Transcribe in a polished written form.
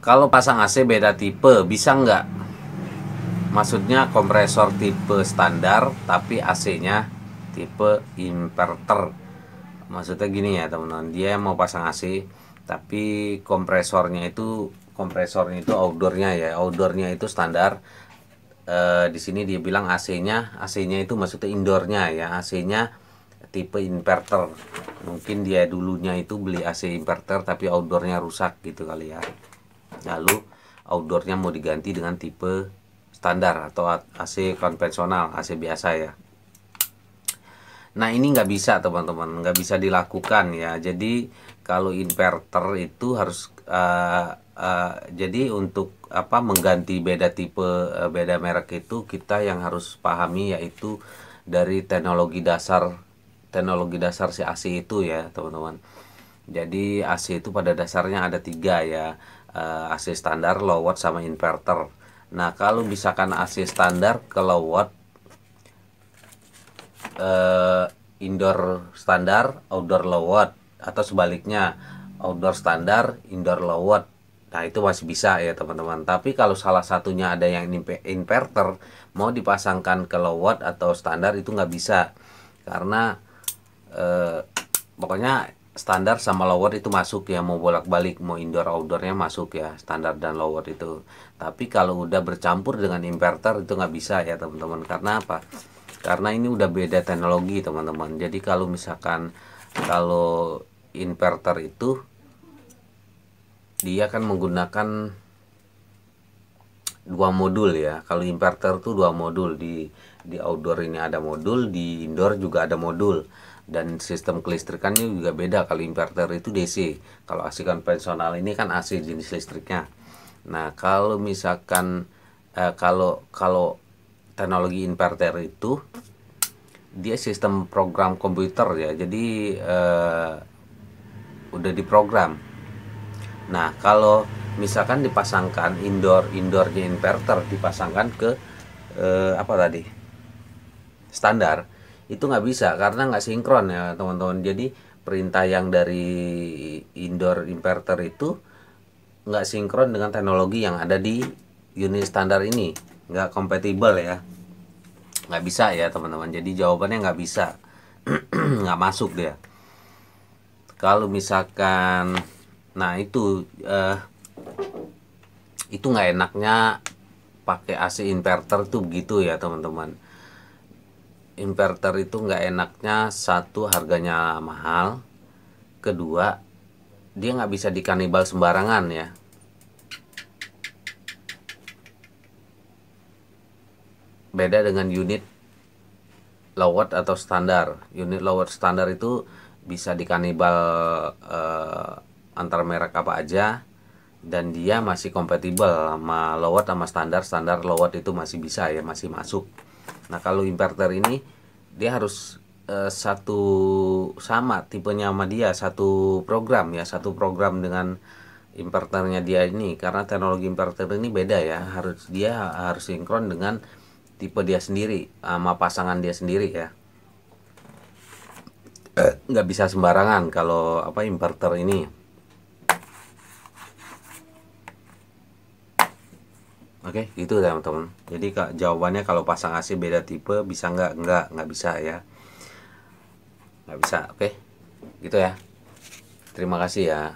Kalau pasang AC beda tipe, bisa nggak? Maksudnya kompresor tipe standar, tapi AC-nya tipe inverter. Maksudnya gini ya teman-teman, dia mau pasang AC, tapi kompresornya itu outdoornya ya, outdoornya itu standar. Di sini dia bilang AC-nya itu maksudnya indoornya ya, AC-nya tipe inverter. Mungkin dia dulunya itu beli AC inverter tapi outdoornya rusak gitu kali ya. Lalu outdoornya mau diganti dengan tipe standar atau AC konvensional, AC biasa ya. Nah ini nggak bisa teman-teman, nggak bisa dilakukan ya. Jadi kalau inverter itu harus jadi untuk mengganti beda tipe, beda merek itu kita yang harus pahami yaitu dari teknologi dasar si AC itu ya teman-teman. Jadi AC itu pada dasarnya ada tiga ya, AC standar, low watt sama inverter. Nah kalau misalkan AC standar ke low watt, indoor standar, outdoor low watt, atau sebaliknya outdoor standar, indoor low watt. Nah itu masih bisa ya teman-teman. Tapi kalau salah satunya ada yang inverter mau dipasangkan ke low watt atau standar itu nggak bisa, karena pokoknya standar sama low watt itu masuk ya, mau bolak-balik mau indoor outdoornya masuk ya, standar dan low watt itu. Tapi kalau udah bercampur dengan inverter itu nggak bisa ya teman-teman. Karena apa? Karena ini udah beda teknologi teman-teman. Jadi kalau misalkan kalau inverter itu dia kan menggunakan dua modul ya. Kalau inverter tuh dua modul, di outdoor ini ada modul, di indoor juga ada modul, dan sistem kelistrikannya juga beda. Kalau inverter itu DC, kalau AC konvensional ini kan AC jenis listriknya. Nah kalau misalkan kalau teknologi inverter itu dia sistem program komputer ya, jadi udah diprogram. Nah kalau misalkan dipasangkan indoornya inverter dipasangkan ke standar, itu nggak bisa karena nggak sinkron ya teman-teman. Jadi perintah yang dari indoor inverter itu nggak sinkron dengan teknologi yang ada di unit standar ini, nggak kompatibel ya, nggak bisa ya teman-teman. Jadi jawabannya nggak bisa. Nggak masuk dia kalau misalkan. Nah itu nggak enaknya pakai AC inverter tuh begitu ya teman-teman. Inverter itu nggak enaknya, satu harganya mahal, kedua dia nggak bisa dikanibal sembarangan ya. Beda dengan unit low watt atau standar. Unit low watt standar itu bisa dikanibal antar merek apa aja, dan dia masih kompatibel sama low watt sama standar. Standar low watt itu masih bisa ya, masih masuk. Nah kalau inverter ini dia harus satu sama tipenya sama dia, satu program ya, satu program dengan inverternya dia ini, karena teknologi inverter ini beda ya, dia harus sinkron dengan tipe dia sendiri sama pasangan dia sendiri ya. Nggak bisa sembarangan kalau inverter ini. Oke, gitu teman-teman. Jadi jawabannya kalau pasang AC beda tipe bisa nggak bisa ya, nggak bisa. Oke, gitu ya. Terima kasih ya.